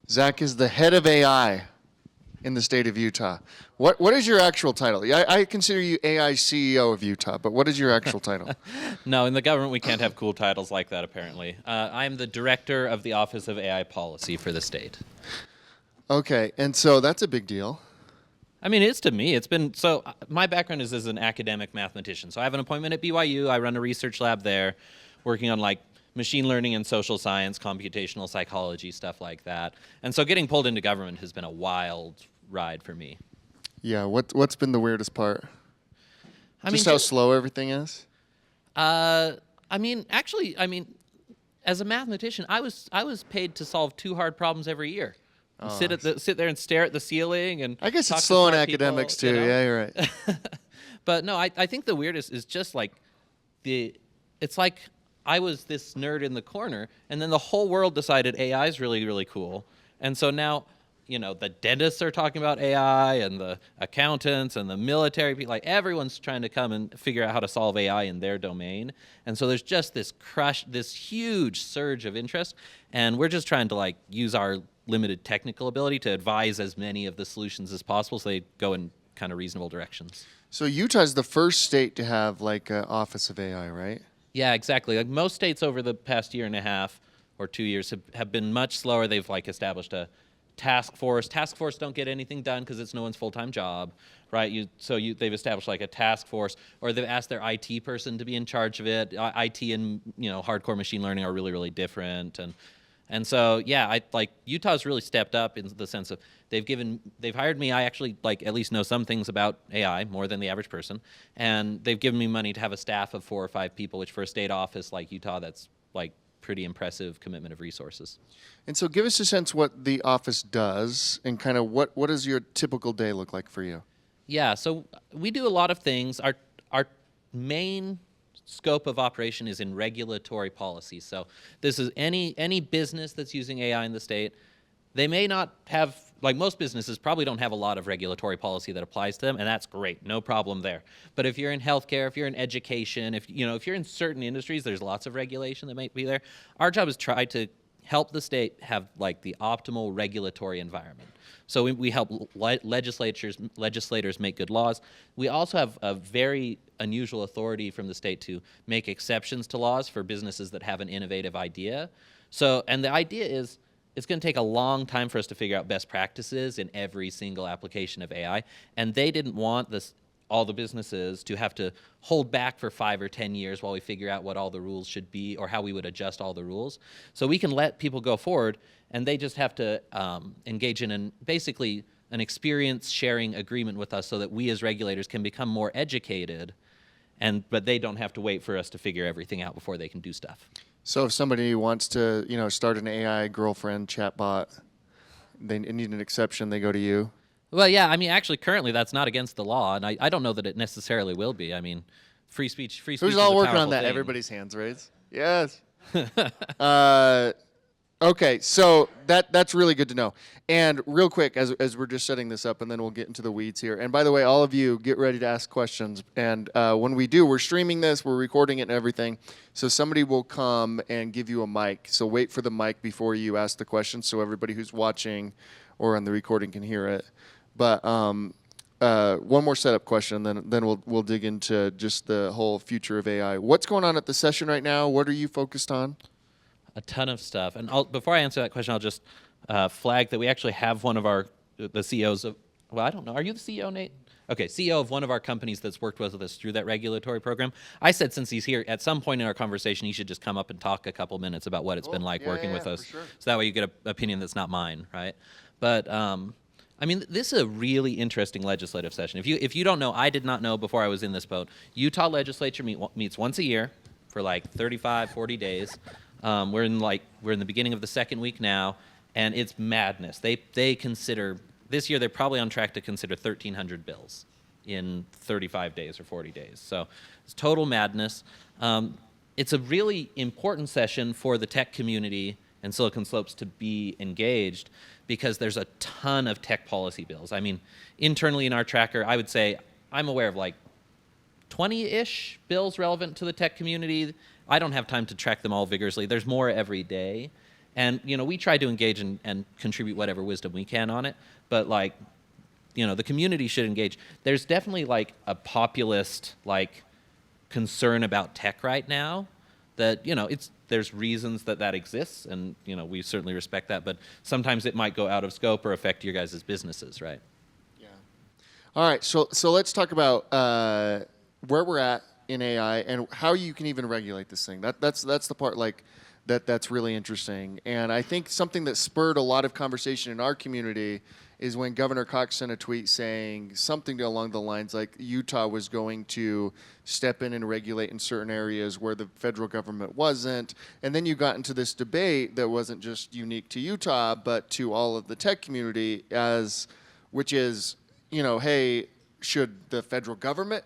Zach is the head of AI in the state of Utah. What is your actual title? I consider you AI CEO of Utah, but what is your actual title? No, in the government we can't have cool titles like that, apparently. I'm the director of the Office of AI Policy for the state. Okay, and so that's a big deal. I mean, it's to me. It's been so. My background is as an academic mathematician. So I have an appointment at BYU. I run a research lab there, working on like machine learning and social science, computational psychology, stuff like that. And so getting pulled into government has been a wild ride for me. Yeah, what's been the weirdest part? Just how slow everything is? I mean, as a mathematician, I was paid to solve 2 hard problems every year. Sit there and stare at the ceiling and I guess talk it's to slow in smart academics people, too. you know? Yeah, you're right. But no, I think the weirdest is just like it's like I was this nerd in the corner, and then the whole world decided AI is really, really cool. And so now, you know, the dentists are talking about AI, and the accountants and the military people, like everyone's trying to come and figure out how to solve AI in their domain. And so there's just this huge surge of interest, and we're just trying to like use our limited technical ability to advise as many of the solutions as possible so they go in kind of reasonable directions. So Utah's the first state to have like an Office of AI, right? Yeah, exactly. Like most states over the past year and a half or 2 years have been much slower. They've like established a task force. Task force don't get anything done because it's no one's full-time job, right? They've established like a task force, or they've asked their IT person to be in charge of it. IT and hardcore machine learning are really, really different, and so yeah, Utah's really stepped up in the sense of they've hired me. I actually like at least know some things about AI more than the average person, and they've given me money to have a staff of 4 or 5 people, which for a state office like Utah, that's like pretty impressive commitment of resources. And so give us a sense what the office does and kind of what does your typical day look like for you? Yeah, so we do a lot of things. Our main scope of operation is in regulatory policy. So this is any business that's using AI in the state. They may not have, like most businesses probably don't have a lot of regulatory policy that applies to them, and that's great, no problem there. But if you're in healthcare, if you're in education, if you're in certain industries, there's lots of regulation that might be there. Our job is try to help the state have like the optimal regulatory environment. So we help legislators make good laws. We also have a very unusual authority from the state to make exceptions to laws for businesses that have an innovative idea. So, and the idea is, it's going to take a long time for us to figure out best practices in every single application of AI, and they didn't want all the businesses to have to hold back for 5 or 10 years while we figure out what all the rules should be or how we would adjust all the rules. So we can let people go forward, and they just have to engage in basically an experience sharing agreement with us so that we as regulators can become more educated, but they don't have to wait for us to figure everything out before they can do stuff. So if somebody wants to, start an AI girlfriend chatbot, they need an exception, they go to you? Well, yeah, I mean, actually, currently that's not against the law, and I don't know that it necessarily will be. I mean, free speech Who's all working on that? Thing. Everybody's hands raised. Yes. Okay, so that's really good to know. And real quick, as we're just setting this up, and then we'll get into the weeds here. And by the way, all of you, get ready to ask questions. And when we do, we're streaming this, we're recording it and everything. So somebody will come and give you a mic. So wait for the mic before you ask the question so everybody who's watching or on the recording can hear it. But one more setup question, then we'll dig into just the whole future of AI. What's going on at the session right now? What are you focused on? A ton of stuff. And before I answer that question, I'll just flag that we actually have one of the CEOs of, well, I don't know. Are you the CEO, Nate? Okay, CEO of one of our companies that's worked with us through that regulatory program. I said since he's here, at some point in our conversation, he should just come up and talk a couple minutes about what it's been like working with us. Sure. So that way you get an opinion that's not mine, right? But I mean, this is a really interesting legislative session. If you don't know, I did not know before I was in this boat. Utah legislature meets once a year for like 35, 40 days. We're in the beginning of the second week now, and it's madness. They consider, this year they're probably on track to consider 1,300 bills in 35 days or 40 days. So it's total madness. It's a really important session for the tech community and Silicon Slopes to be engaged because there's a ton of tech policy bills. I mean, internally in our tracker, I would say I'm aware of like 20-ish bills relevant to the tech community. I don't have time to track them all vigorously. There's more every day. And, we try to engage and contribute whatever wisdom we can on it. But, like, the community should engage. There's definitely, like, a populist, like, concern about tech right now that, there's reasons that exists. And, we certainly respect that. But sometimes it might go out of scope or affect your guys' businesses, right? Yeah. All right. So let's talk about where we're at in AI and how you can even regulate this thing. That's the part, like, that's really interesting. And I think something that spurred a lot of conversation in our community is when Governor Cox sent a tweet saying something along the lines like Utah was going to step in and regulate in certain areas where the federal government wasn't. And then you got into this debate that wasn't just unique to Utah, but to all of the tech community, which is, hey, should the federal government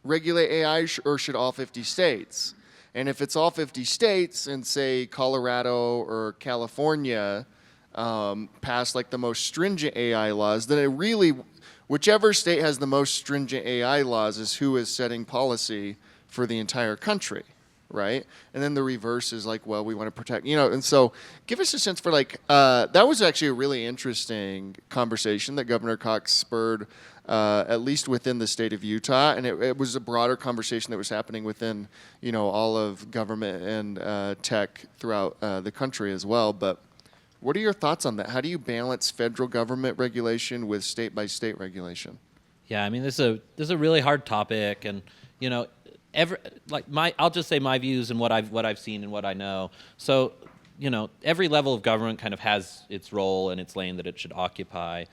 regulate AI or should all 50 states? And if it's all 50 states and say Colorado or California pass like the most stringent AI laws, then it really, whichever state has the most stringent AI laws is who is setting policy for the entire country, right? And then the reverse is like, well, we want to protect, and so give us a sense for like, that was actually a really interesting conversation that Governor Cox spurred, at least within the state of Utah, and it was a broader conversation that was happening within, all of government and tech throughout the country as well. But what are your thoughts on that? How do you balance federal government regulation with state-by-state regulation? Yeah, I mean, this is a really hard topic, and I'll just say my views and what I've seen and what I know. So, every level of government kind of has its role and its lane that it should occupy.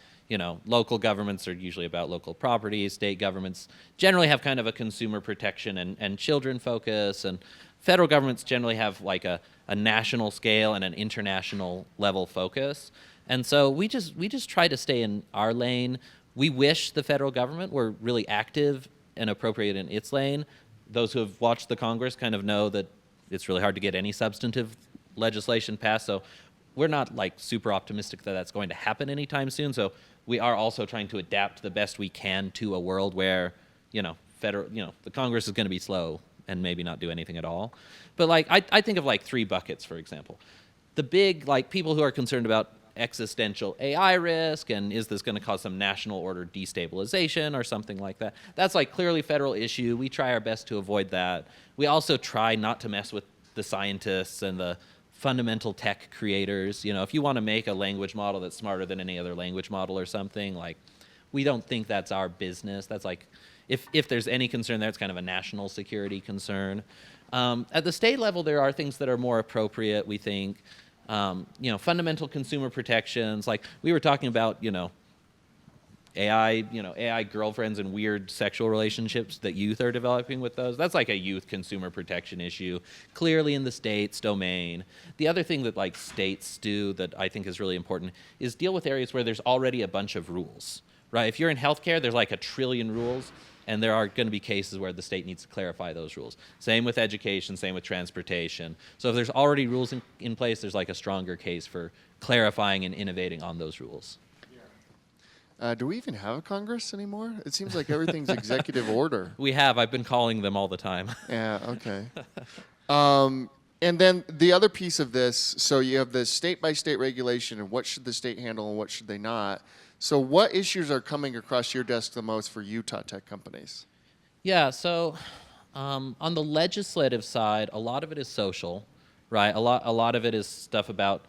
Local governments are usually about local property. State governments generally have kind of a consumer protection and children focus, and federal governments generally have like a national scale and an international level focus. And so we just try to stay in our lane. We wish the federal government were really active and appropriate in its lane. Those who have watched the Congress kind of know that it's really hard to get any substantive legislation passed. So we're not like super optimistic that that's going to happen anytime soon. So we are also trying to adapt the best we can to a world where, the Congress is going to be slow and maybe not do anything at all. But like I think of like 3 buckets, for example. The big, like, people who are concerned about existential AI risk and is this going to cause some national order destabilization or something like that. That's like clearly federal issue. We try our best to avoid that. We also try not to mess with the scientists and the fundamental tech creators. If you want to make a language model that's smarter than any other language model or something, like, we don't think that's our business. That's like, if there's any concern there, it's kind of a national security concern. At the state level, there are things that are more appropriate, we think. Fundamental consumer protections. Like we were talking about, AI girlfriends and weird sexual relationships that youth are developing with those. That's like a youth consumer protection issue, clearly in the state's domain. The other thing that like states do that I think is really important is deal with areas where there's already a bunch of rules, right? If you're in healthcare, there's like 1 trillion rules. And there are going to be cases where the state needs to clarify those rules. Same with education, same with transportation. So if there's already rules in place, there's like a stronger case for clarifying and innovating on those rules. Yeah. Do we even have a Congress anymore? It seems like everything's executive order. We have. I've been calling them all the time. Yeah, okay. And then the other piece of this, so you have the state-by-state regulation and what should the state handle and what should they not. So what issues are coming across your desk the most for Utah tech companies? Yeah, so on the legislative side, a lot of it is social, right? A lot of it is stuff about,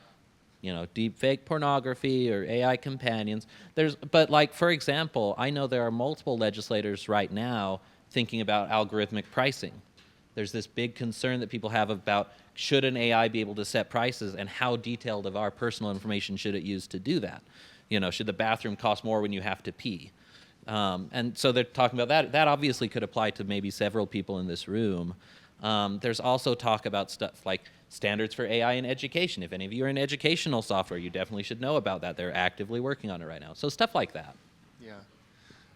deep fake pornography or AI companions. But like, for example, I know there are multiple legislators right now thinking about algorithmic pricing. There's this big concern that people have about should an AI be able to set prices and how detailed of our personal information should it use to do that? Should the bathroom cost more when you have to pee? And so they're talking about that. That obviously could apply to maybe several people in this room. There's also talk about stuff like standards for AI in education. If any of you are in educational software, you definitely should know about that. They're actively working on it right now. So stuff like that. Yeah.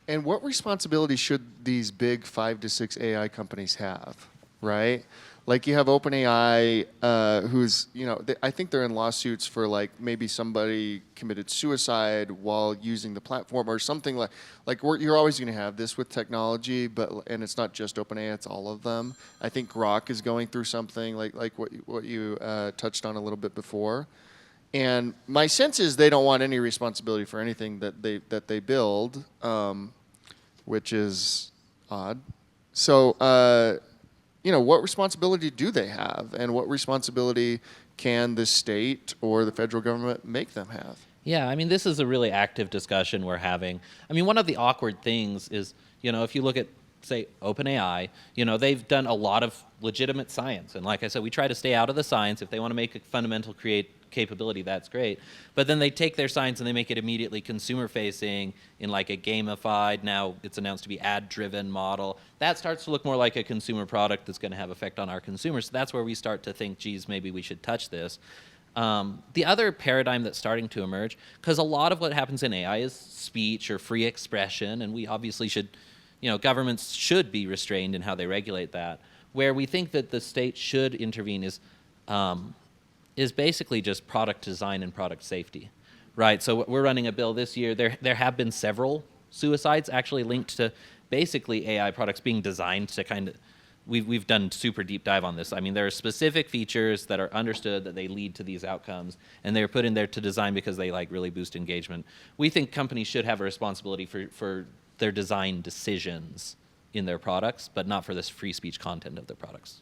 And what responsibility should these big 5 to 6 AI companies have? right? Like you have OpenAI, who's, I think they're in lawsuits for like maybe somebody committed suicide while using the platform or something you're always going to have this with technology, and it's not just OpenAI, it's all of them. I think Grok is going through something like what you touched on a little bit before. And my sense is they don't want any responsibility for anything that they build, which is odd. So, what responsibility do they have, and what responsibility can the state or the federal government make them have? Yeah, I mean, this is a really active discussion we're having. I mean, one of the awkward things is, if you look at, say, OpenAI, they've done a lot of legitimate science. And like I said, we try to stay out of the science. If they want to make a fundamental capability, that's great. But then they take their science and they make it immediately consumer-facing in like a gamified, now it's announced to be ad-driven model. That starts to look more like a consumer product that's going to have effect on our consumers. So that's where we start to think, geez, maybe we should touch this. The other paradigm that's starting to emerge, because a lot of what happens in AI is speech or free expression, and we obviously should, governments should be restrained in how they regulate that. Where we think that the state should intervene is basically just product design and product safety, right? So we're running a bill this year. There have been several suicides actually linked to basically AI products being designed to kind of, we've done super deep dive on this. I mean, there are specific features that are understood that they lead to these outcomes, and they're put in there to design because they like really boost engagement. We think companies should have a responsibility for their design decisions in their products, but not for this free speech content of their products.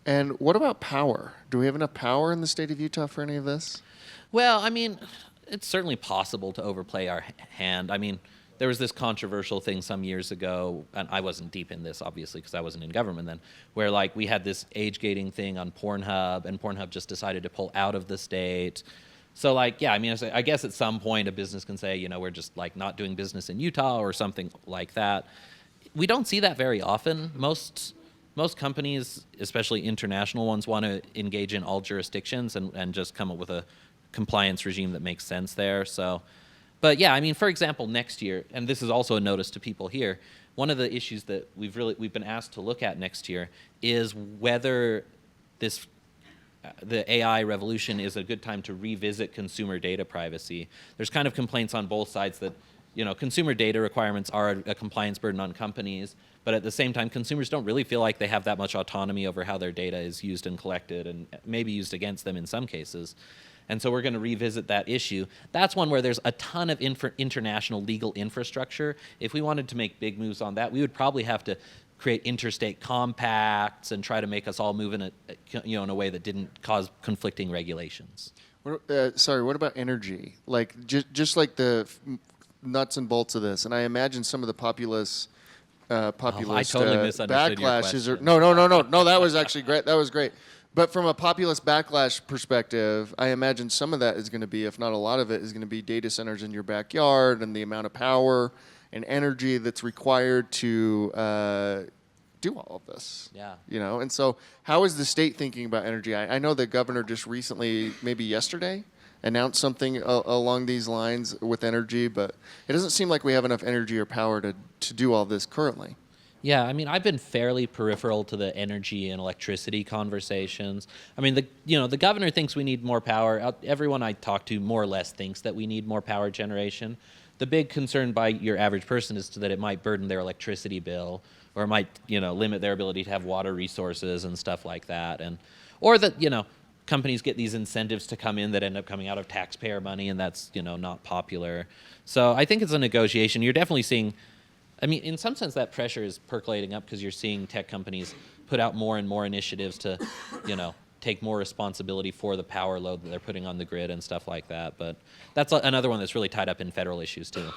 And what about power? Do we have enough power in the state of Utah for any of this? Well, I mean, it's certainly possible to overplay our hand. I mean, there was this controversial thing some years ago, and I wasn't deep in this, obviously, because I wasn't in government then, where like we had this age gating thing on Pornhub, and Pornhub just decided to pull out of the state. So like, yeah, I mean, I guess at some point a business can say, we're just like not doing business in Utah or something like that. We don't see that very often. Most companies, especially international ones, want to engage in all jurisdictions and just come up with a compliance regime that makes sense there. So, but yeah, I mean, for example, next year, and this is also a notice to people here, one of the issues that we've been asked to look at next year is whether the AI revolution is a good time to revisit consumer data privacy. There's kind of complaints on both sides that, consumer data requirements are a compliance burden on companies, but at the same time, consumers don't really feel like they have that much autonomy over how their data is used and collected, and maybe used against them in some cases. And so we're going to revisit that issue. That's one where there's a ton of international legal infrastructure. If we wanted to make big moves on that, we would probably have to create interstate compacts and try to make us all move in a way that didn't cause conflicting regulations. What about energy? Like just like the nuts and bolts of this, and I imagine some of the populist I totally misunderstood your backlashes. question. No. That was actually great. That was great. But from a populist backlash perspective, I imagine some of that is going to be, if not a lot of it, is going to be data centers in your backyard and the amount of power and energy that's required to do all of this. Yeah. And so how is the state thinking about energy? I know the governor just recently, maybe yesterday, announced something along these lines with energy, but it doesn't seem like we have enough energy or power to do all this currently. Yeah, I mean, I've been fairly peripheral to the energy and electricity conversations. I mean, the governor thinks we need more power. Everyone I talk to more or less thinks that we need more power generation. The big concern by your average person is that it might burden their electricity bill, or it might, limit their ability to have water resources and stuff like that, or that, companies get these incentives to come in that end up coming out of taxpayer money, and that's, not popular. So I think it's a negotiation. You're definitely seeing, I mean, in some sense, that pressure is percolating up because you're seeing tech companies put out more and more initiatives to, take more responsibility for the power load that they're putting on the grid and stuff like that. But that's another one that's really tied up in federal issues, too.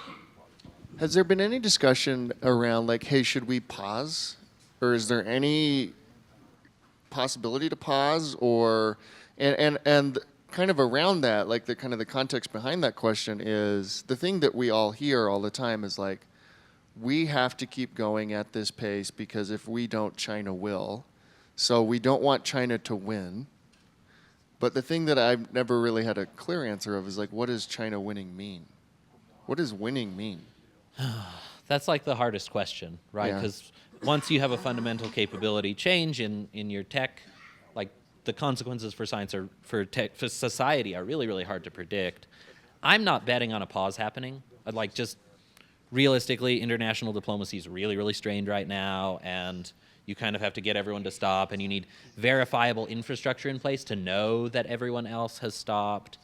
Has there been any discussion around, like, hey, should we pause? Or is there any possibility to pause? Or, and kind of around that, like, the context behind that question is, the thing that we all hear all the time is, like, we have to keep going at this pace because if we don't, China will. So we don't want China to win. But the thing that I've never really had a clear answer of is like, what does China winning mean? What does winning mean? That's like the hardest question, right? Yeah. Because once you have a fundamental capability change in your tech, like the consequences for science or for society are really, really hard to predict. I'm not betting on a pause happening. I'd like just realistically, international diplomacy is really, really strained right now, and you kind of have to get everyone to stop, and you need verifiable infrastructure in place to know that everyone else has stopped.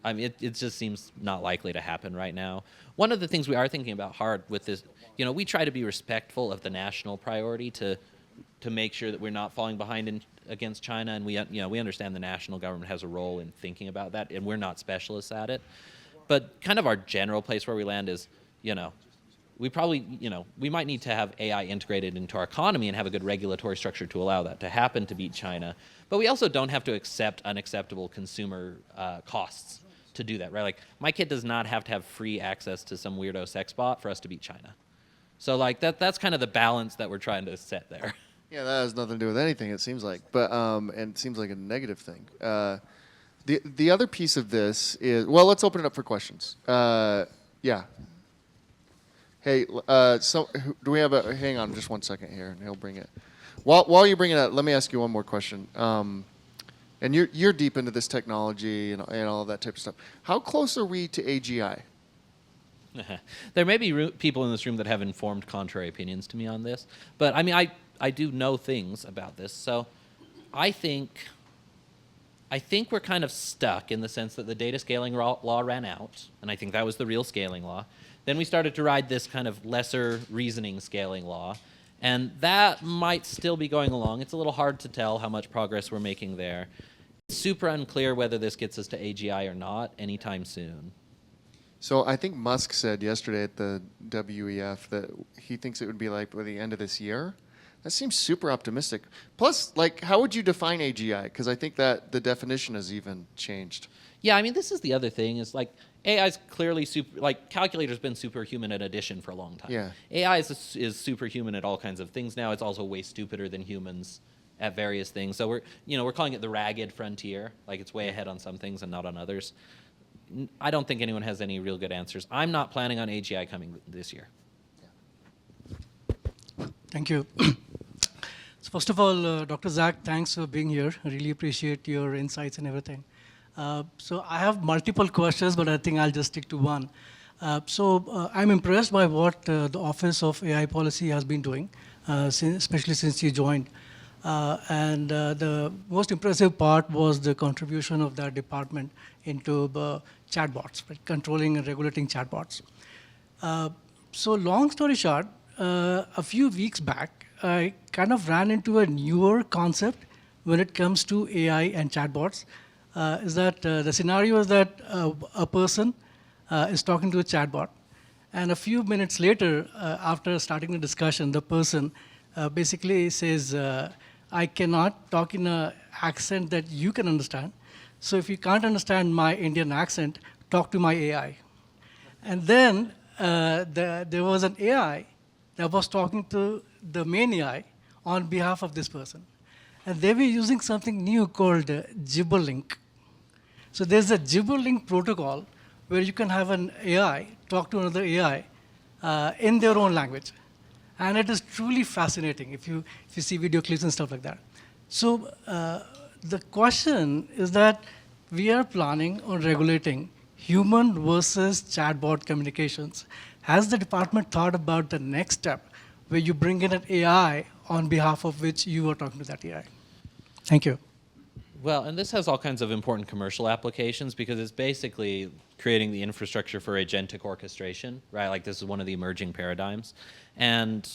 I mean, it just seems not likely to happen right now. One of the things we are thinking about hard with this, we try to be respectful of the national priority to make sure that we're not falling behind against China, and we understand the national government has a role in thinking about that, and we're not specialists at it. But kind of our general place where we land is, we probably, we might need to have AI integrated into our economy and have a good regulatory structure to allow that to happen to beat China. But we also don't have to accept unacceptable consumer costs to do that, right? Like, my kid does not have to have free access to some weirdo sex bot for us to beat China. So, like, that's kind of the balance that we're trying to set there. Yeah, that has nothing to do with anything, it seems like. But and it seems like a negative thing. The other piece of this is, well, let's open it up for questions. Yeah. Hey, do we have hang on just one second here, and he'll bring it. While you bring it up, let me ask you one more question. And you're deep into this technology and all that type of stuff. How close are we to AGI? There may be people in this room that have informed contrary opinions to me on this, but I mean, I do know things about this, so I think we're kind of stuck in the sense that the data scaling law ran out, and I think that was the real scaling law. Then we started to ride this kind of lesser reasoning scaling law, and that might still be going along. It's a little hard to tell how much progress we're making there. It's super unclear whether this gets us to AGI or not anytime soon. So I think Musk said yesterday at the WEF that he thinks it would be like by the end of this year. That seems super optimistic. Plus, like, how would you define AGI? Because I think that the definition has even changed. Yeah, I mean, this is the other thing is, like, AI is clearly calculator's been superhuman at addition for a long time. Yeah. AI is superhuman at all kinds of things now. It's also way stupider than humans at various things. So we're calling it the ragged frontier. Like, it's way ahead on some things and not on others. I don't think anyone has any real good answers. I'm not planning on AGI coming this year. Thank you. So first of all, Dr. Zach, thanks for being here. I really appreciate your insights and everything. So I have multiple questions, but I think I'll just stick to one. I'm impressed by what the Office of AI Policy has been doing, especially since you joined. The most impressive part was the contribution of that department into chatbots, right? Controlling and regulating chatbots. So long story short, a few weeks back, I kind of ran into a newer concept when it comes to AI and chatbots. Is that the scenario is that a person is talking to a chatbot, and a few minutes later, after starting the discussion, the person basically says, I cannot talk in an accent that you can understand. So if you can't understand my Indian accent, talk to my AI. And then there was an AI that was talking to the main AI on behalf of this person. And they were using something new called Gibberlink. So there's a Gibberlink protocol where you can have an AI talk to another AI in their own language. And it is truly fascinating if you see video clips and stuff like that. So the question is that we are planning on regulating human versus chatbot communications. Has the department thought about the next step where you bring in an AI on behalf of which you are talking to that AI? Thank you. Well, and this has all kinds of important commercial applications because it's basically creating the infrastructure for agentic orchestration, right? Like, this is one of the emerging paradigms. And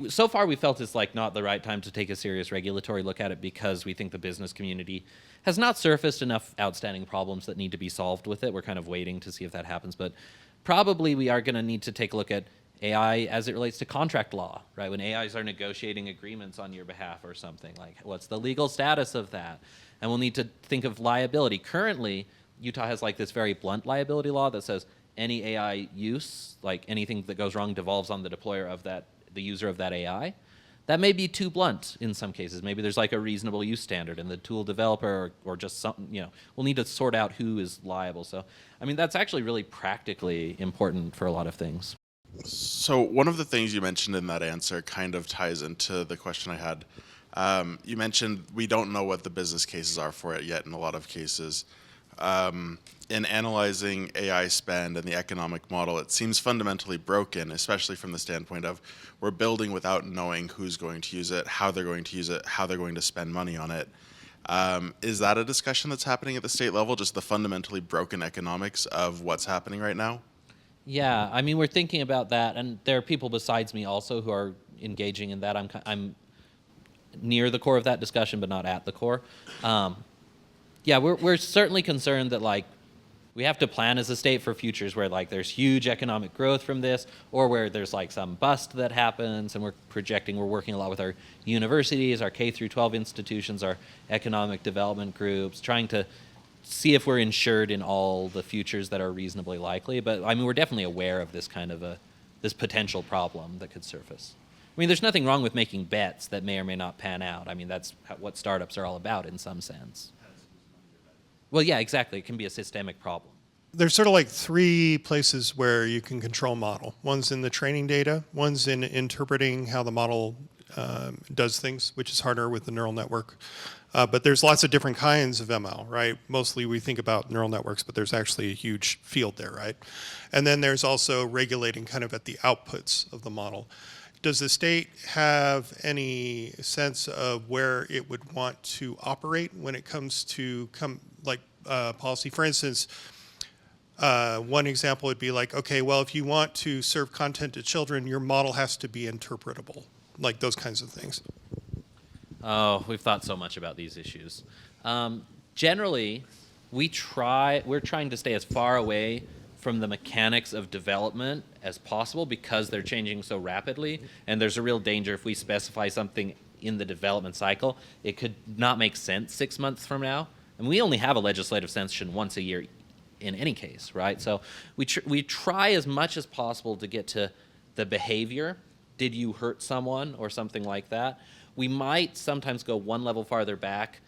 so far we felt it's like not the right time to take a serious regulatory look at it because we think the business community has not surfaced enough outstanding problems that need to be solved with it. We're kind of waiting to see if that happens. But probably we are going to need to take a look at AI as it relates to contract law, right? When AIs are negotiating agreements on your behalf or something, like, what's the legal status of that? And we'll need to think of liability. Currently, Utah has like this very blunt liability law that says any AI use, like anything that goes wrong, devolves on the deployer of that, the user of that AI. That may be too blunt in some cases. Maybe there's like a reasonable use standard, and the tool developer or just something, we'll need to sort out who is liable. So, I mean, that's actually really practically important for a lot of things. So one of the things you mentioned in that answer kind of ties into the question I had. You mentioned we don't know what the business cases are for it yet in a lot of cases. In analyzing AI spend and the economic model, it seems fundamentally broken, especially from the standpoint of we're building without knowing who's going to use it, how they're going to use it, how they're going to spend money on it. Is that a discussion that's happening at the state level, just the fundamentally broken economics of what's happening right now? Yeah, I mean, we're thinking about that, and there are people besides me also who are engaging in that. I'm near the core of that discussion, but not at the core. Yeah, we're certainly concerned that like we have to plan as a state for futures where like there's huge economic growth from this, or where there's like some bust that happens, and we're working a lot with our universities, our K through 12 institutions, our economic development groups, trying to see if we're insured in all the futures that are reasonably likely. But I mean, we're definitely aware of this kind of this potential problem that could surface. I mean, there's nothing wrong with making bets that may or may not pan out. I mean, that's what startups are all about in some sense. Well, yeah, exactly. It can be a systemic problem. There's sort of like three places where you can control model. One's in the training data, one's in interpreting how the model does things, which is harder with the neural network. But there's lots of different kinds of ML, right? Mostly we think about neural networks, but there's actually a huge field there, right? And then there's also regulating kind of at the outputs of the model. Does the state have any sense of where it would want to operate when it comes to policy? For instance, one example would be like, okay, well, if you want to serve content to children, your model has to be interpretable, like those kinds of things. Oh, we've thought so much about these issues. Generally, we're trying to stay as far away from the mechanics of development as possible because they're changing so rapidly, and there's a real danger if we specify something in the development cycle, it could not make sense 6 months from now. And we only have a legislative session once a year in any case, right? So we try as much as possible to get to the behavior. Did you hurt someone or something like that? We might sometimes go one level farther back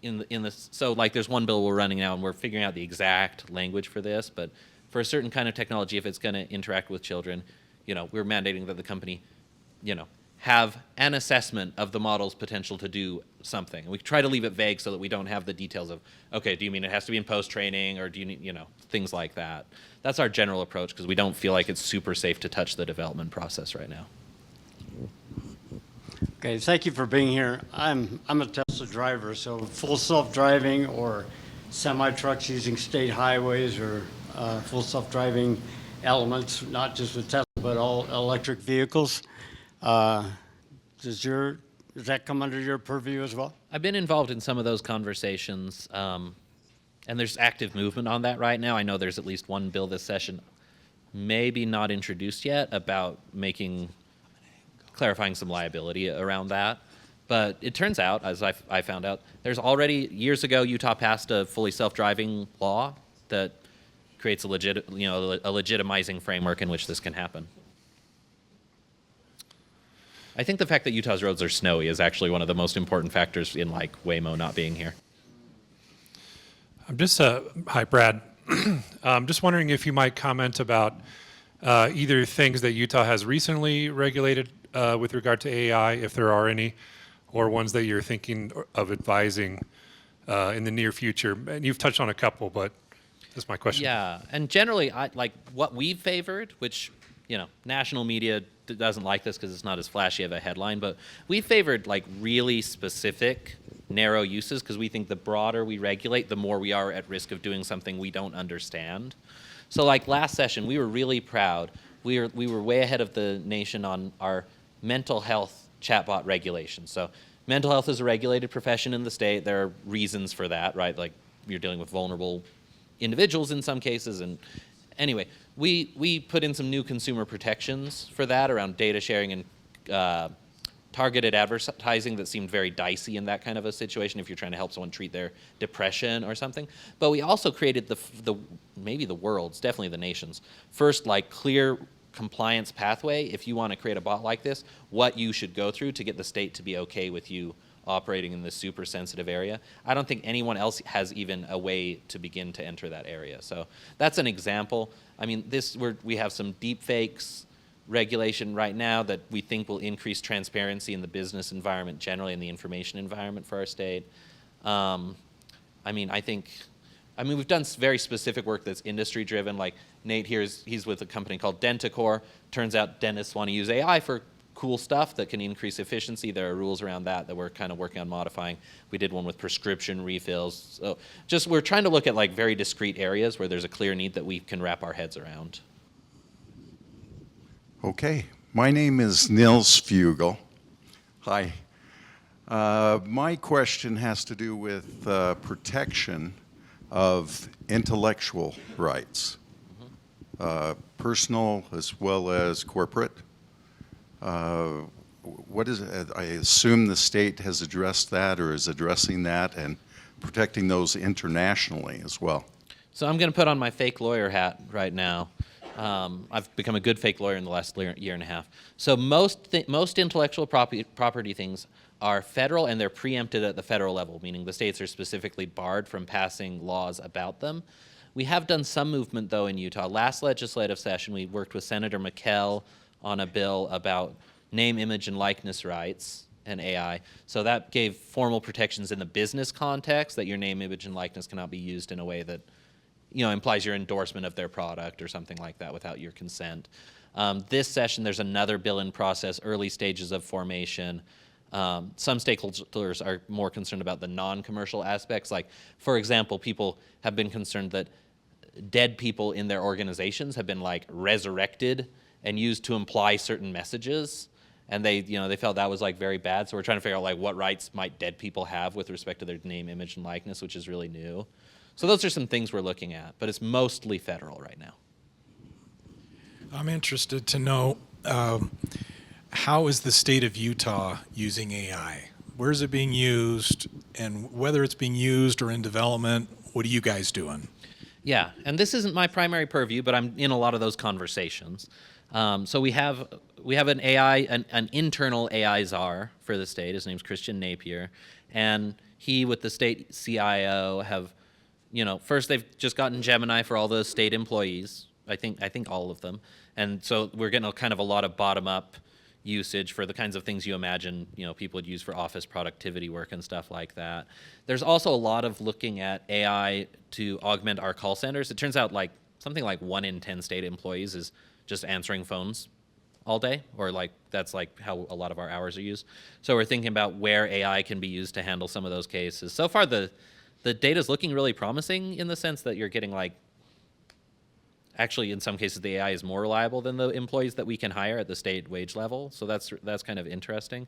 so like there's one bill we're running now and we're figuring out the exact language for this, but for a certain kind of technology, if it's going to interact with children, we're mandating that the company, have an assessment of the model's potential to do something. And we try to leave it vague so that we don't have the details of, okay, do you mean it has to be in post-training, or do you need, things like that. That's our general approach because we don't feel like it's super safe to touch the development process right now. Okay, thank you for being here. I'm a Tesla driver, so full self-driving or semi-trucks using state highways or full self-driving elements, not just with Tesla, but all electric vehicles. Does that come under your purview as well? I've been involved in some of those conversations, and there's active movement on that right now. I know there's at least one bill this session, maybe not introduced yet, about clarifying some liability around that. But it turns out, as I found out, there's already, years ago, Utah passed a fully self-driving law that creates a legitimizing framework in which this can happen. I think the fact that Utah's roads are snowy is actually one of the most important factors in like Waymo not being here. I'm just hi Brad. I'm just wondering if you might comment about either things that Utah has recently regulated with regard to AI, if there are any, or ones that you're thinking of advising in the near future. And you've touched on a couple, but that's my question. Yeah, and generally, like what we've favored, which national media doesn't like this because it's not as flashy of a headline, but we favored like really specific, narrow uses because we think the broader we regulate, the more we are at risk of doing something we don't understand. So like last session, we were really proud. We were way ahead of the nation on our mental health chatbot regulation. So mental health is a regulated profession in the state. There are reasons for that, right? Like you're dealing with vulnerable individuals in some cases, and anyway, we put in some new consumer protections for that around data sharing and targeted advertising that seemed very dicey in that kind of a situation if you're trying to help someone treat their depression or something. But we also created maybe the world's, definitely the nation's, first like clear compliance pathway if you want to create a bot like this, what you should go through to get the state to be okay with you operating in this super sensitive area. I don't think anyone else has even a way to begin to enter that area. So that's an example. I mean, we have some deep fakes regulation right now that we think will increase transparency in the business environment generally and the information environment for our state. I mean, we've done very specific work that's industry driven. Like Nate here, he's with a company called Dentacor. Turns out dentists want to use AI for cool stuff that can increase efficiency. There are rules around that we're kind of working on modifying. We did one with prescription refills. So just we're trying to look at like very discrete areas where there's a clear need that we can wrap our heads around. Okay, my name is Nils Fugel. Hi. My question has to do with protection of intellectual rights, personal as well as corporate. What is it? I assume the state has addressed that or is addressing that and protecting those internationally as well. So I'm going to put on my fake lawyer hat right now. I've become a good fake lawyer in the last year and a half. So most intellectual property things are federal and they're preempted at the federal level, meaning the states are specifically barred from passing laws about them. We have done some movement, though, in Utah. Last legislative session, we worked with Senator McKell on a bill about name, image, and likeness rights and AI. So that gave formal protections in the business context that your name, image, and likeness cannot be used in a way that implies your endorsement of their product or something like that without your consent. This session, there's another bill in process, early stages of formation. Some stakeholders are more concerned about the non-commercial aspects. Like, for example, people have been concerned that dead people in their organizations have been like resurrected and used to imply certain messages. And they felt that was like very bad. So we're trying to figure out like what rights might dead people have with respect to their name, image, and likeness, which is really new. So those are some things we're looking at, but it's mostly federal right now. I'm interested to know how is the state of Utah using AI? Where is it being used? And whether it's being used or in development, what are you guys doing? Yeah, and this isn't my primary purview, but I'm in a lot of those conversations. So we have an an internal AI czar for the state. His name's Christian Napier, and he with the state CIO have, first they've just gotten Gemini for all the state employees. I think all of them, and so we're getting a lot of bottom up usage for the kinds of things you imagine people would use for office productivity work and stuff like that. There's also a lot of looking at AI to augment our call centers. It turns out like something like 1 in 10 state employees is just answering phones all day, or that's how a lot of our hours are used. So we're thinking about where AI can be used to handle some of those cases. So far the data's looking really promising in the sense that you're getting actually in some cases the AI is more reliable than the employees that we can hire at the state wage level. So that's kind of interesting.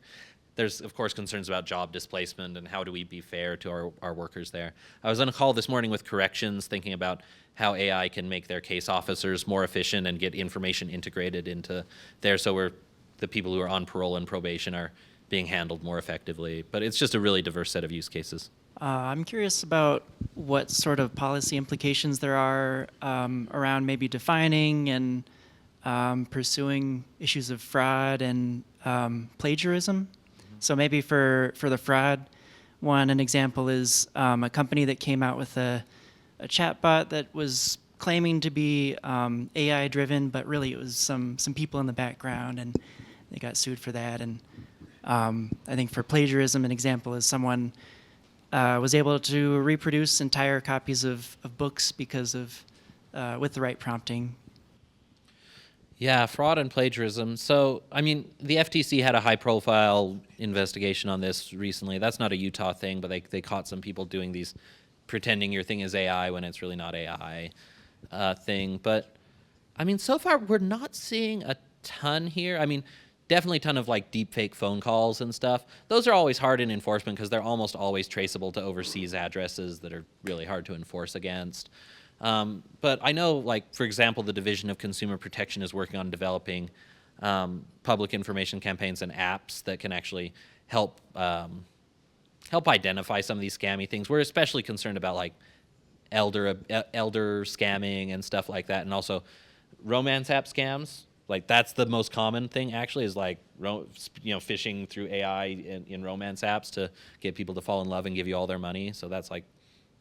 There's of course concerns about job displacement and how do we be fair to our workers there. I was on a call this morning with corrections thinking about how AI can make their case officers more efficient and get information integrated into there, so the people who are on parole and probation are being handled more effectively. But it's just a really diverse set of use cases. I'm curious about what sort of policy implications there are around maybe defining and pursuing issues of fraud and plagiarism. So maybe for the fraud one, an example is a company that came out with a chatbot that was claiming to be AI driven, but really it was some people in the background, and they got sued for that. And I think for plagiarism, an example is someone was able to reproduce entire copies of books because of with the right prompting. Yeah, fraud and plagiarism. So, the FTC had a high-profile investigation on this recently. That's not a Utah thing, but they caught some people doing these, pretending your thing is AI when it's really not AI thing. But, so far we're not seeing a ton here. Definitely a ton of deep-fake phone calls and stuff. Those are always hard in enforcement because they're almost always traceable to overseas addresses that are really hard to enforce against. But I know, for example, the Division of Consumer Protection is working on developing public information campaigns and apps that can actually help identify some of these scammy things. We're especially concerned about elder scamming and stuff like that, and also romance app scams. That's the most common thing actually, is phishing through AI in romance apps to get people to fall in love and give you all their money. So that's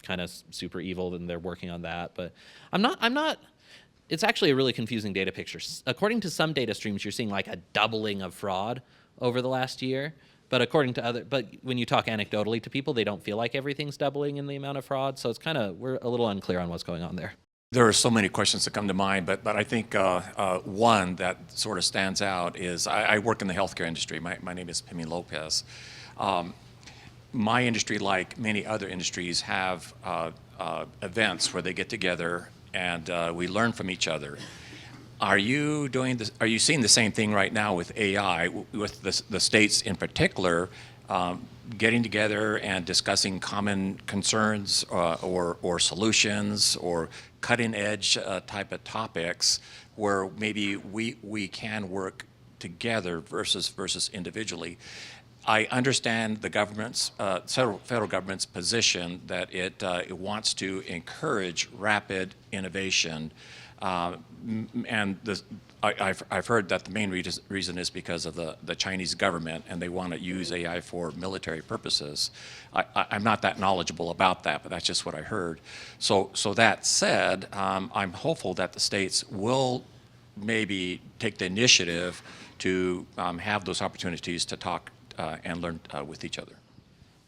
kind of super evil, and they're working on that. But I'm not it's actually a really confusing data picture. According to some data streams, you're seeing like a doubling of fraud over the last year. But according to but when you talk anecdotally to people, they don't feel like everything's doubling in the amount of fraud. So it's we're a little unclear on what's going on there. There are so many questions that come to mind, but I think one that sort of stands out is I work in the healthcare industry. My name is Pimi Lopez. My industry, like many other industries, have events where they get together and we learn from each other. Are you doing this? Are you seeing the same thing right now with AI, with the states in particular, getting together and discussing common concerns or solutions or cutting edge type of topics where maybe we can work together versus individually? I understand the government's, federal government's position that it wants to encourage rapid innovation. And I've heard that the main reason is because of the Chinese government, and they want to use AI for military purposes. I'm not that knowledgeable about that, but that's just what I heard. So that said, I'm hopeful that the states will maybe take the initiative to have those opportunities to talk and learn with each other.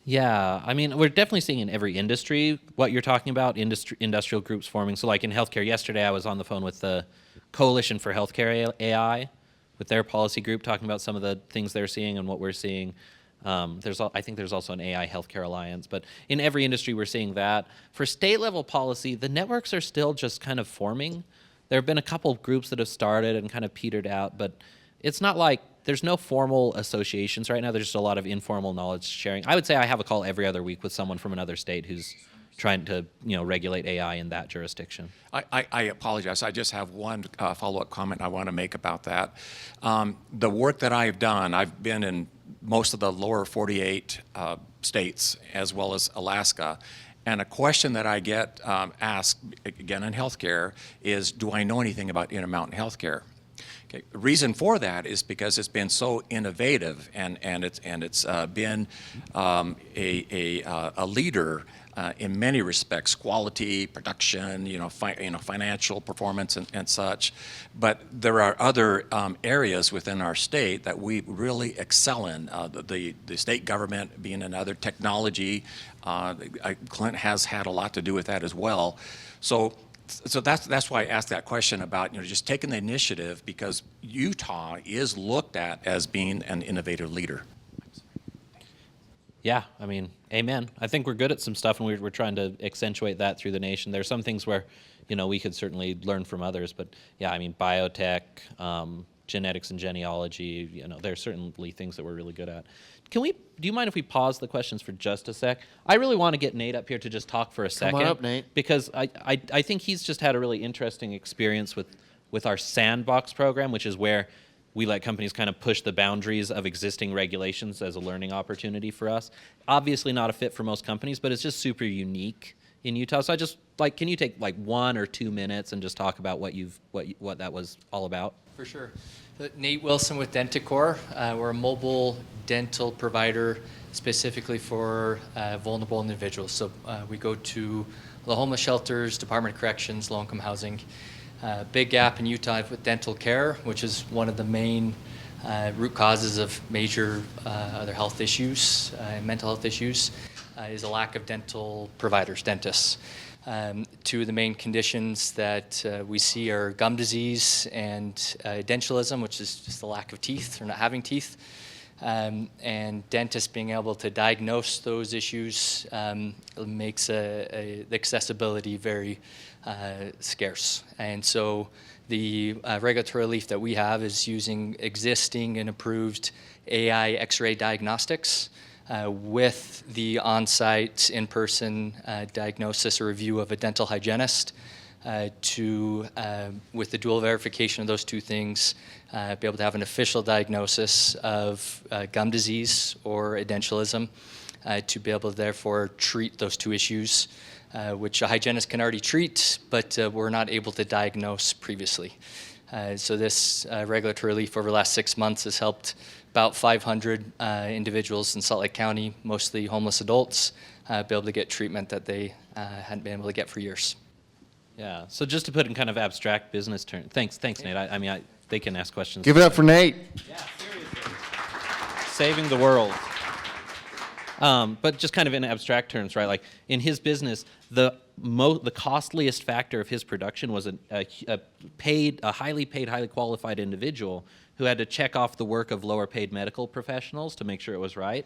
Yeah, I mean, we're definitely seeing in every industry what you're talking about, industrial groups forming. So like in healthcare, yesterday I was on the phone with the Coalition for Healthcare AI, with their policy group, talking about some of the things they're seeing and what we're seeing. I think there's also an AI Healthcare Alliance, but in every industry we're seeing that. For state level policy, the networks are still just kind of forming. There have been a couple of groups that have started and kind of petered out, but it's not like there's no formal associations right now. There's just a lot of informal knowledge sharing. I would say I have a call every other week with someone from another state who's trying to regulate AI in that jurisdiction. I apologize. I just have one follow-up comment I want to make about that. The work that I've done, I've been in most of the lower 48 states as well as Alaska. And a question that I get asked, again in healthcare, is do I know anything about Intermountain Healthcare? Okay. The reason for that is because it's been so innovative and it's been a leader in many respects, quality, production, financial performance and such. But there are other areas within our state that we really excel in. The state government being another, technology. Clint has had a lot to do with that as well. So that's why I asked that question about just taking the initiative, because Utah is looked at as being an innovative leader. Yeah, I mean, amen. I think we're good at some stuff, and we're trying to accentuate that through the nation. There's some things where, we could certainly learn from others, but yeah, I mean, biotech, genetics and genealogy, there's certainly things that we're really good at. Do you mind if we pause the questions for just a sec? I really want to get Nate up here to just talk for a second. Come on up, Nate. Because I think he's just had a really interesting experience with our sandbox program, which is where we let companies kind of push the boundaries of existing regulations as a learning opportunity for us. Obviously not a fit for most companies, but it's just super unique in Utah. So I just, can you take 1 or 2 minutes and just talk about what that was all about? For sure. Nate Wilson with Denticor. We're a mobile dental provider specifically for vulnerable individuals. So we go to the homeless shelters, Department of Corrections, low-income housing. Big gap in Utah with dental care, which is one of the main root causes of major other health issues, mental health issues, is a lack of dental providers, dentists. Two of the main conditions that we see are gum disease and dentalism, which is just the lack of teeth or not having teeth. And dentists being able to diagnose those issues makes the accessibility very scarce. And so the regulatory relief that we have is using existing and approved AI X-ray diagnostics with the on-site, in-person diagnosis or review of a dental hygienist with the dual verification of those two things, be able to have an official diagnosis of gum disease or edentalism, to be able to therefore treat those two issues, which a hygienist can already treat, but we're not able to diagnose previously. So this regulatory relief over the last 6 months has helped about 500 individuals in Salt Lake County, mostly homeless adults, be able to get treatment that they hadn't been able to get for years. Yeah. So just to put in kind of abstract business terms. Thanks, Nate. I mean, they can ask questions. Give it up for Nate. Yeah, seriously. Saving the world. But just kind of in abstract terms, right? Like in his business, the costliest factor of his production was a highly paid, highly qualified individual who had to check off the work of lower paid medical professionals to make sure it was right.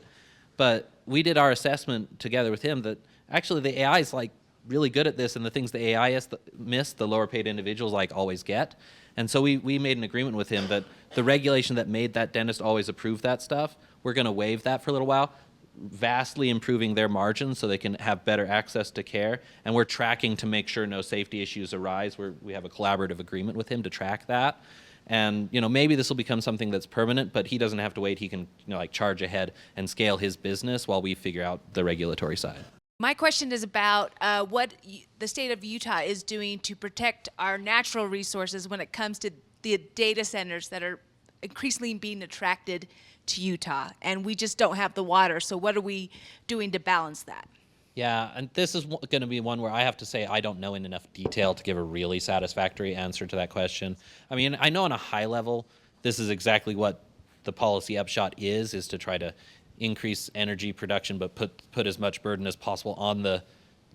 But we did our assessment together with him that actually the AI is like really good at this, and the things the AI miss, the lower paid individuals like always get. And so we made an agreement with him that the regulation that made that dentist always approve that stuff, we're going to waive that for a little while, vastly improving their margins so they can have better access to care. And we're tracking to make sure no safety issues arise. We have a collaborative agreement with him to track that. And maybe this will become something that's permanent, but he doesn't have to wait. He can like charge ahead and scale his business while we figure out the regulatory side. My question is about what the state of Utah is doing to protect our natural resources when it comes to the data centers that are increasingly being attracted to Utah, and we just don't have the water. So what are we doing to balance that? Yeah, and this is going to be one where I have to say I don't know in enough detail to give a really satisfactory answer to that question. I mean, I know on a high level, this is exactly what the policy upshot is to try to increase energy production, but put as much burden as possible on the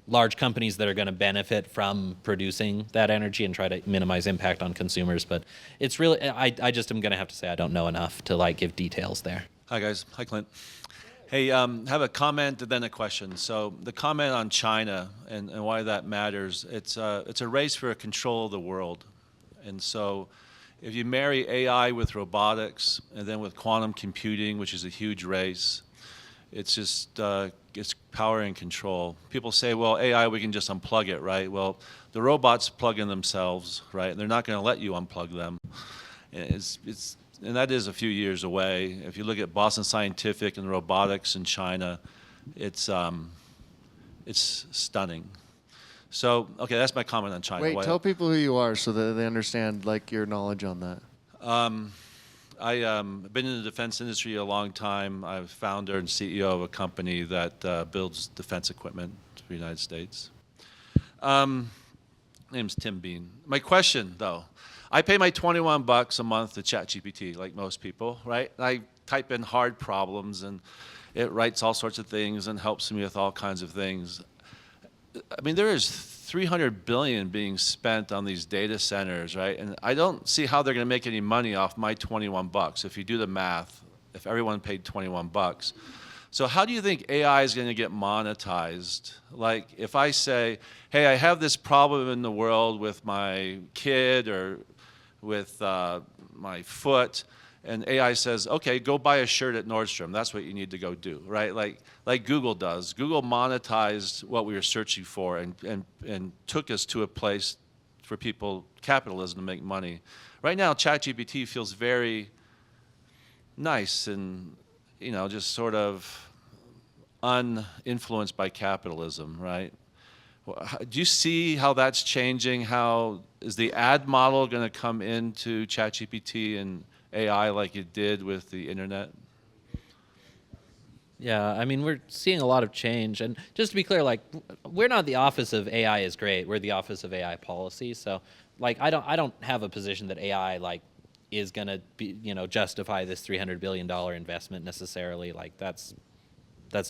large companies that are going to benefit from producing that energy and try to minimize impact on consumers. But it's really, I just am going to have to say I don't know enough to like give details there. Hi guys, hi Clint. Hey, have a comment and then a question. So the comment on China and why that matters, it's a race for control of the world. And so if you marry AI with robotics and then with quantum computing, which is a huge race, it's just it's power and control. People say, well, AI, we can just unplug it, right? Well, the robots plug in themselves, right? And they're not going to let you unplug them. And that is a few years away. If you look at Boston Scientific and robotics in China, it's stunning. So, okay, that's my comment on China. Wait, tell people who you are so that they understand like your knowledge on that. I've been in the defense industry a long time. I'm founder and CEO of a company that builds defense equipment for the United States. My name's Tim Bean. My question, though, I pay my $21 a month to ChatGPT, like most people, right? I type in hard problems, and it writes all sorts of things and helps me with all kinds of things. I mean, there is $300 billion being spent on these data centers, right? And I don't see how they're going to make any money off my $21. If you do the math, if everyone paid $21. So how do you think AI is going to get monetized? Like if I say, hey, I have this problem in the world with my kid or with my foot, and AI says, okay, go buy a shirt at Nordstrom. That's what you need to go do, right? Like Google does. Google monetized what we were searching for and took us to a place for people, capitalism, to make money. Right now, ChatGPT feels very nice and, just sort of uninfluenced by capitalism, right? Do you see how that's changing? How is the ad model going to come into ChatGPT and AI like it did with the internet? Yeah, I mean, we're seeing a lot of change. And just to be clear, like, we're not the office of AI is great. We're the office of AI policy. So, like, I don't have a position that AI, like, is going to be, justify this $300 billion investment necessarily. Like, that's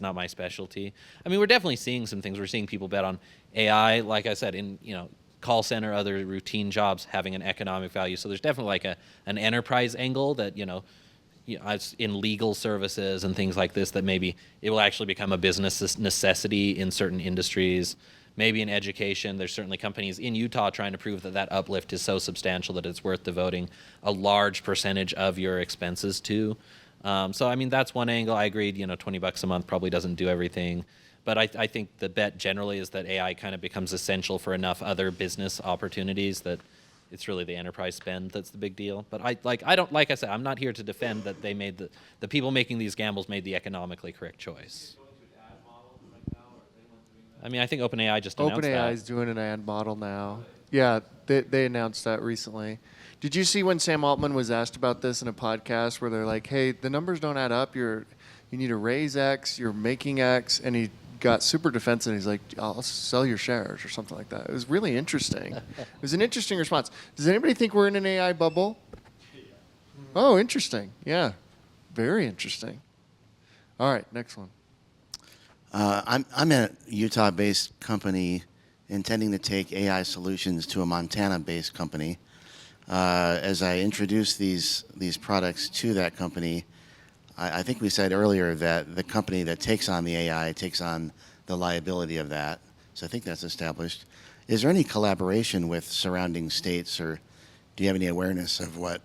not my specialty. I mean, we're definitely seeing some things. We're seeing people bet on AI, like I said, in, call center, other routine jobs having an economic value. So there's definitely like an enterprise angle that, in legal services and things like this, that maybe it will actually become a business necessity in certain industries. Maybe in education, there's certainly companies in Utah trying to prove that uplift is so substantial that it's worth devoting a large percentage of your expenses to. So, I mean, that's one angle. I agreed, $20 a month probably doesn't do everything. But I think the bet generally is that AI kind of becomes essential for enough other business opportunities that it's really the enterprise spend that's the big deal. But like I said, I'm not here to defend that they made the people making these gambles made the economically correct choice. I mean, I think OpenAI just announced that. OpenAI is doing an ad model now. Yeah, they announced that recently. Did you see when Sam Altman was asked about this in a podcast where they're like, hey, the numbers don't add up. You need to raise X, you're making X, and he got super defensive. And he's like, "I'll sell your shares" or something like that. It was really interesting. It was an interesting response. Does anybody think we're in an AI bubble? Oh, interesting. Yeah, very interesting. All right, next one. I'm a Utah-based company intending to take AI solutions to a Montana-based company. As I introduce these products to that company, I think we said earlier that the company that takes on the AI takes on the liability of that. So I think that's established. Is there any collaboration with surrounding states, or do you have any awareness of what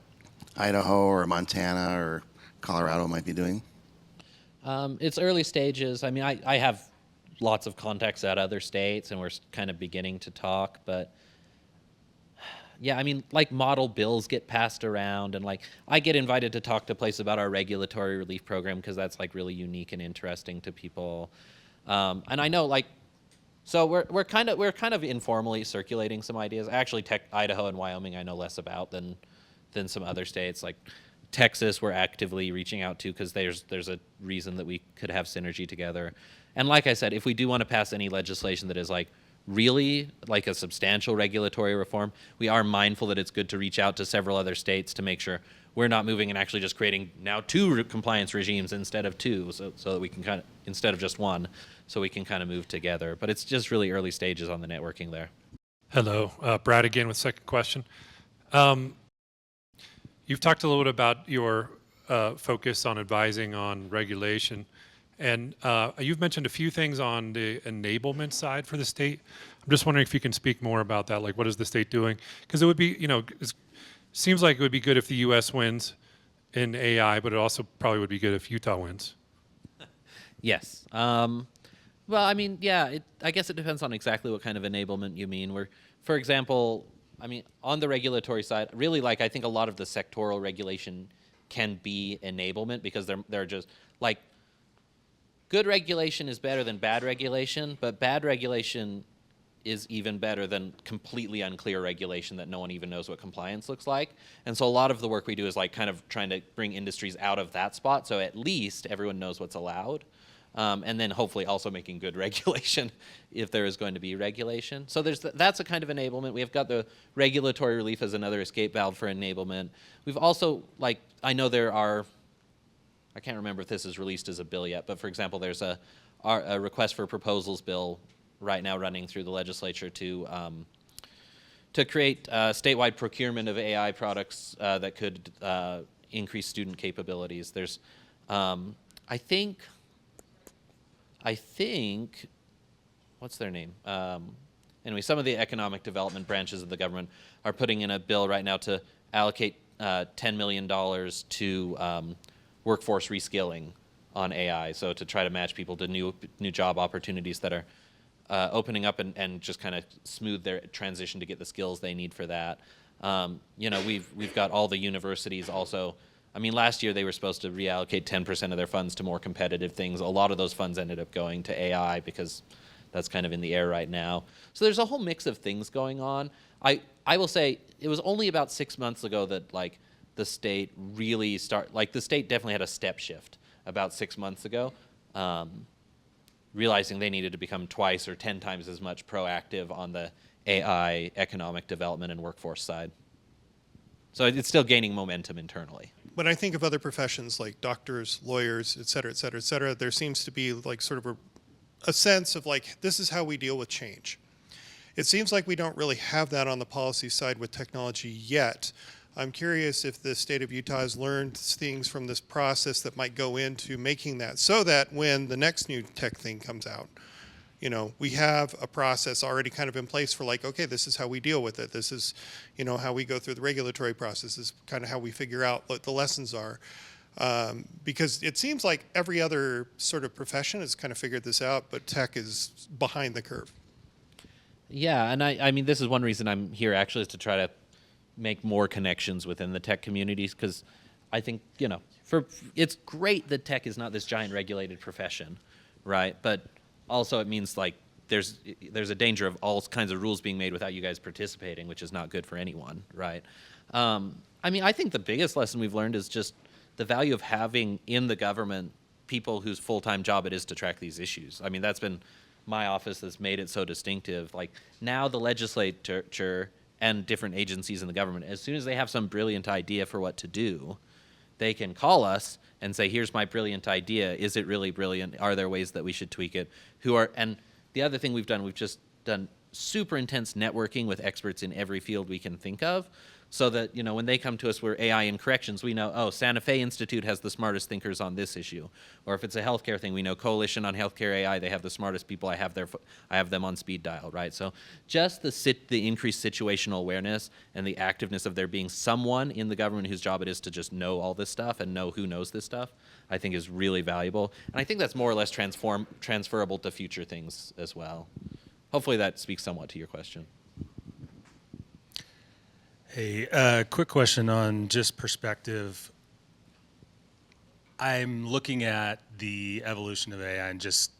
Idaho or Montana or Colorado might be doing? It's early stages. I mean, I have lots of contacts at other states, and we're kind of beginning to talk. But yeah, I mean, like model bills get passed around, and like I get invited to talk to places about our regulatory relief program because that's like really unique and interesting to people. And I know like, so we're kind of informally circulating some ideas. Actually, Idaho and Wyoming I know less about than some other states. Like Texas, we're actively reaching out to because there's a reason that we could have synergy together. And like I said, if we do want to pass any legislation that is like really like a substantial regulatory reform, we are mindful that it's good to reach out to several other states to make sure we're not moving and actually just creating now 2 compliance regimes instead of 2, so that we can kind of, instead of just 1, so we can kind of move together. But it's just really early stages on the networking there. Hello, Brad again with second question. You've talked a little bit about your focus on advising on regulation, and you've mentioned a few things on the enablement side for the state. I'm just wondering if you can speak more about that, like what is the state doing? Because it would be, it seems like it would be good if the U.S. wins in AI, but it also probably would be good if Utah wins. Yes. Well, I mean, yeah, I guess it depends on exactly what kind of enablement you mean. For example, I mean, on the regulatory side, really, like, I think a lot of the sectoral regulation can be enablement because they're just, like, good regulation is better than bad regulation, but bad regulation is even better than completely unclear regulation that no one even knows what compliance looks like. And so a lot of the work we do is, like, kind of trying to bring industries out of that spot so at least everyone knows what's allowed. And then hopefully also making good regulation if there is going to be regulation. So that's a kind of enablement. We've got the regulatory relief as another escape valve for enablement. We've also, like, I know there are, I can't remember if this is released as a bill yet, but for example, there's a request for proposals bill right now running through the legislature to create statewide procurement of AI products that could increase student capabilities. There's, I think, what's their name? Anyway, some of the economic development branches of the government are putting in a bill right now to allocate $10 million to workforce reskilling on AI, so to try to match people to new job opportunities that are opening up and just kind of smooth their transition to get the skills they need for that. We've got all the universities also. I mean, last year they were supposed to reallocate 10% of their funds to more competitive things. A lot of those funds ended up going to AI because that's kind of in the air right now. So there's a whole mix of things going on. I will say it was only about 6 months ago that like the state really the state definitely had a step shift about 6 months ago, realizing they needed to become twice or 10 times as much proactive on the AI economic development and workforce side. So it's still gaining momentum internally. When I think of other professions like doctors, lawyers, et cetera, et cetera, et cetera, there seems to be like sort of a sense of like, this is how we deal with change. It seems like we don't really have that on the policy side with technology yet. I'm curious if the state of Utah has learned things from this process that might go into making that so that when the next new tech thing comes out, we have a process already kind of in place for like, okay, this is how we deal with it. This is, how we go through the regulatory process. This is kind of how we figure out what the lessons are. Because it seems like every other sort of profession has kind of figured this out, but tech is behind the curve. Yeah, and I mean, this is one reason I'm here actually, is to try to make more connections within the tech communities, because I think, it's great that tech is not this giant regulated profession, right? But also, it means like there's a danger of all kinds of rules being made without you guys participating, which is not good for anyone, right? I mean, I think the biggest lesson we've learned is just the value of having in the government people whose full-time job it is to track these issues. I mean, that's been my office that's made it so distinctive. Like, now the legislature and different agencies in the government, as soon as they have some brilliant idea for what to do, they can call us and say, here's my brilliant idea. Is it really brilliant? Are there ways that we should tweak it? And the other thing we've just done super intense networking with experts in every field we can think of, so that, you know, when they come to us, we're AI in corrections, we know, oh, Santa Fe Institute has the smartest thinkers on this issue. Or if it's a healthcare thing, we know Coalition on Healthcare AI, they have the smartest people. I have them on speed dial, right? So just the increased situational awareness and the activeness of there being someone in the government whose job it is to just know all this stuff and know who knows this stuff, I think is really valuable. And I think that's more or less transferable to future things as well. Hopefully that speaks somewhat to your question. Hey, quick question on just perspective. I'm looking at the evolution of AI and just,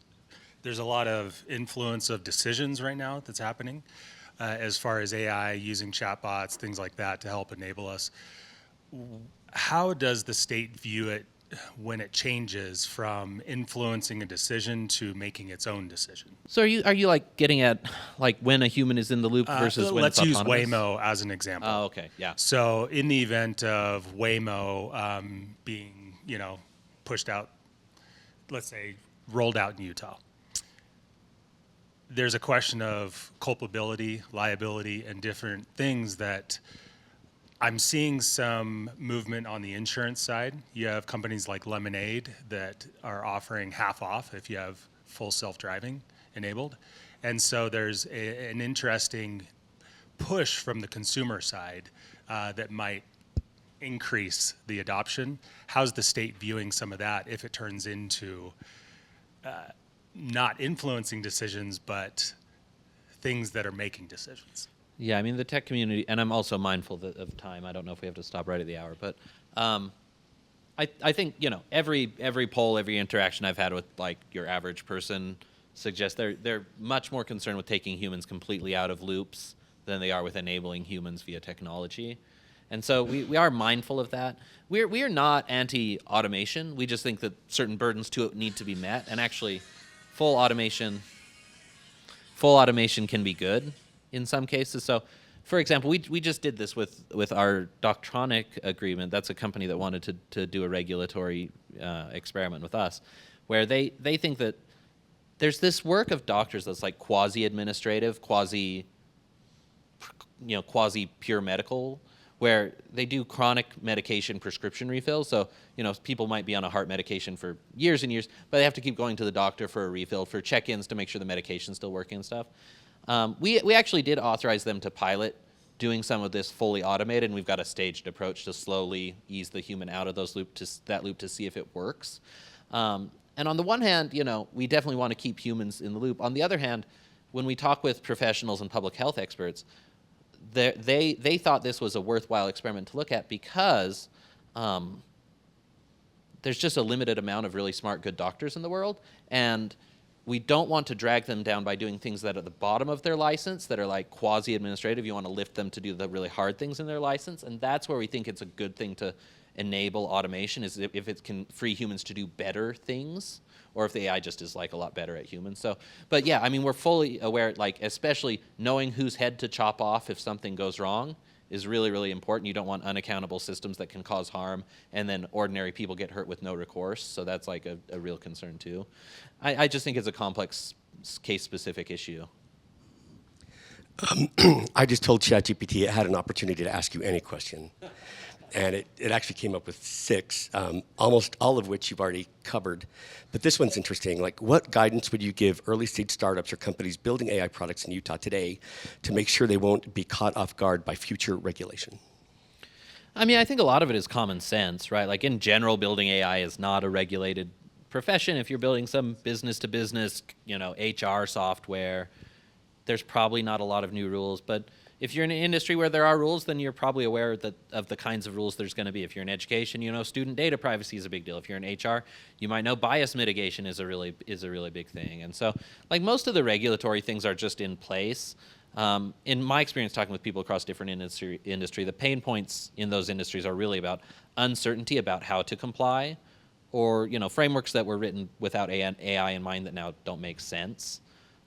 there's a lot of influence of decisions right now that's happening as far as AI using chatbots, things like that to help enable us. How does the state view it when it changes from influencing a decision to making its own decision? So are you like getting at like when a human is in the loop versus when it's autonomous? Let's use Waymo as an example. Oh, okay, yeah. So in the event of Waymo being, you know, pushed out, let's say rolled out in Utah, there's a question of culpability, liability, and different things that I'm seeing some movement on the insurance side. You have companies like Lemonade that are offering half off if you have full self-driving enabled. And so there's an interesting push from the consumer side that might increase the adoption. How's the state viewing some of that if it turns into not influencing decisions, but things that are making decisions? Yeah, I mean, the tech community, and I'm also mindful of time. I don't know if we have to stop right at the hour, but I think, you know, every poll, every interaction I've had with like your average person suggests they're much more concerned with taking humans completely out of loops than they are with enabling humans via technology. And so we are mindful of that. We are not anti-automation. We just think that certain burdens to it need to be met, and actually full automation can be good in some cases. So, for example, we just did this with our Doctronic agreement. That's a company that wanted to do a regulatory experiment with us, where they think that there's this work of doctors that's like quasi-administrative, quasi-pure medical, where they do chronic medication prescription refills. So, you know, people might be on a heart medication for years and years, but they have to keep going to the doctor for a refill, for check-ins to make sure the medication's still working and stuff. We actually did authorize them to pilot doing some of this fully automated, and we've got a staged approach to slowly ease the human out of that loop to see if it works. And on the one hand, you know, we definitely want to keep humans in the loop. On the other hand, when we talk with professionals and public health experts, they thought this was a worthwhile experiment to look at because there's just a limited amount of really smart, good doctors in the world, and we don't want to drag them down by doing things that are at the bottom of their license that are like quasi-administrative. You want to lift them to do the really hard things in their license, and that's where we think it's a good thing to enable automation, is if it can free humans to do better things, or if the AI just is like a lot better at humans. So, but yeah, I mean, we're fully aware, like especially knowing whose head to chop off if something goes wrong is really, really important. You don't want unaccountable systems that can cause harm, and then ordinary people get hurt with no recourse. So that's like a real concern too. I just think it's a complex case-specific issue. I just told ChatGPT it had an opportunity to ask you any question. And it actually came up with 6, almost all of which you've already covered. But this one's interesting. Like, what guidance would you give early-stage startups or companies building AI products in Utah today to make sure they won't be caught off guard by future regulation? I mean, I think a lot of it is common sense, right? Like, in general, building AI is not a regulated profession. If you're building some business-to-business, you know, HR software, there's probably not a lot of new rules. But if you're in an industry where there are rules, then you're probably aware of the kinds of rules there's going to be. If you're in education, you know student data privacy is a big deal. If you're in HR, you might know bias mitigation is a really big thing. And so, like, most of the regulatory things are just in place. In my experience talking with people across different industry, the pain points in those industries are really about uncertainty about how to comply, or frameworks that were written without AI in mind that now don't make sense.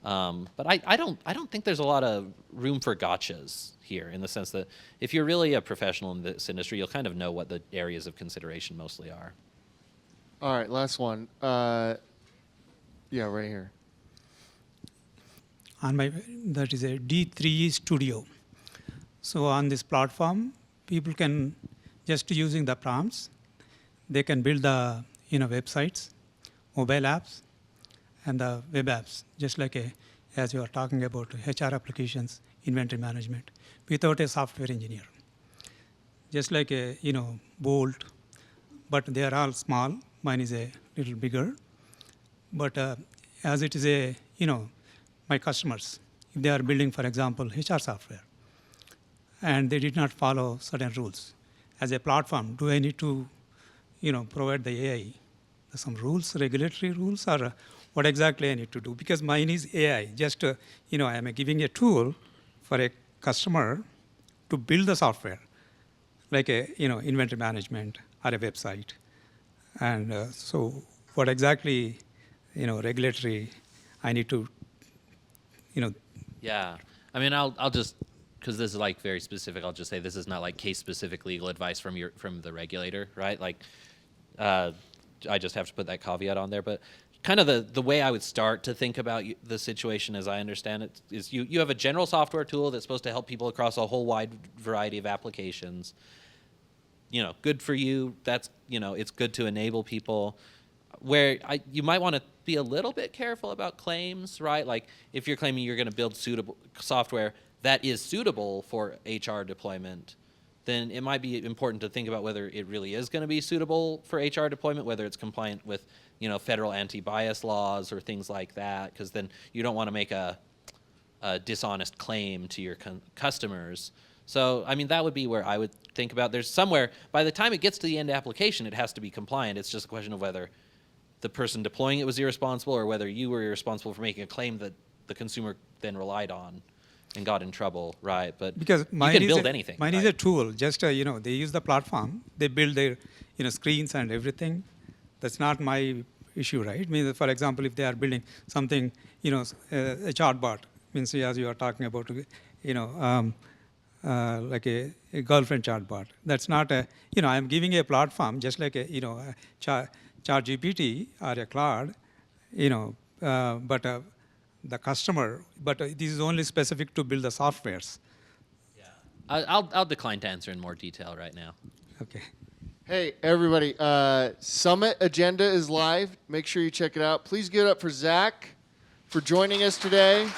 But I don't think there's a lot of room for gotchas here, in the sense that if you're really a professional in this industry, you'll kind of know what the areas of consideration mostly are. All right, last one. Yeah, right here. That is a D3 Studio. So on this platform, people can, just using the prompts, they can build the websites, mobile apps, and the web apps, just like as you are talking about HR applications, inventory management, without a software engineer. Just like Bolt, but they are all small. Mine is a little bigger. But as it is my customers, if they are building, for example, HR software, and they did not follow certain rules, as a platform, do I need to provide the AI some rules, regulatory rules, or what exactly I need to do? Because mine is AI. Just I am giving a tool for a customer to build the software, like inventory management or a website. And so, what exactly regulatory I need to Yeah, I mean, I'll just, because this is like very specific, I'll just say this is not like case specific legal advice from the regulator, right? Like, I just have to put that caveat on there. But kind of the way I would start to think about the situation, as I understand it, is you have a general software tool that's supposed to help people across a whole wide variety of applications. Good for you. That's it's good to enable people. Where you might want to be a little bit careful about claims, right? Like if you're claiming you're going to build suitable software that is suitable for HR deployment, then it might be important to think about whether it really is going to be suitable for HR deployment, whether it's compliant with federal anti-bias laws or things like that, because then you don't want to make a dishonest claim to your customers. So, I mean, that would be where I would think about. There's somewhere, by the time it gets to the end application, it has to be compliant. It's just a question of whether the person deploying it was irresponsible or whether you were irresponsible for making a claim that the consumer then relied on and got in trouble, right? But because you can build anything. Mine is a tool. Just they use the platform, they build their screens and everything. That's not my issue, right? I mean, for example, if they are building something, a chatbot, means as you are talking about, like a girlfriend chatbot. That's not a, I'm giving a platform just like a ChatGPT or a Claude, but the customer, but this is only specific to build the softwares. Yeah, I'll decline to answer in more detail right now. Okay. Hey, everybody, Summit Agenda is live. Make sure you check it out. Please give it up for Zach for joining us today.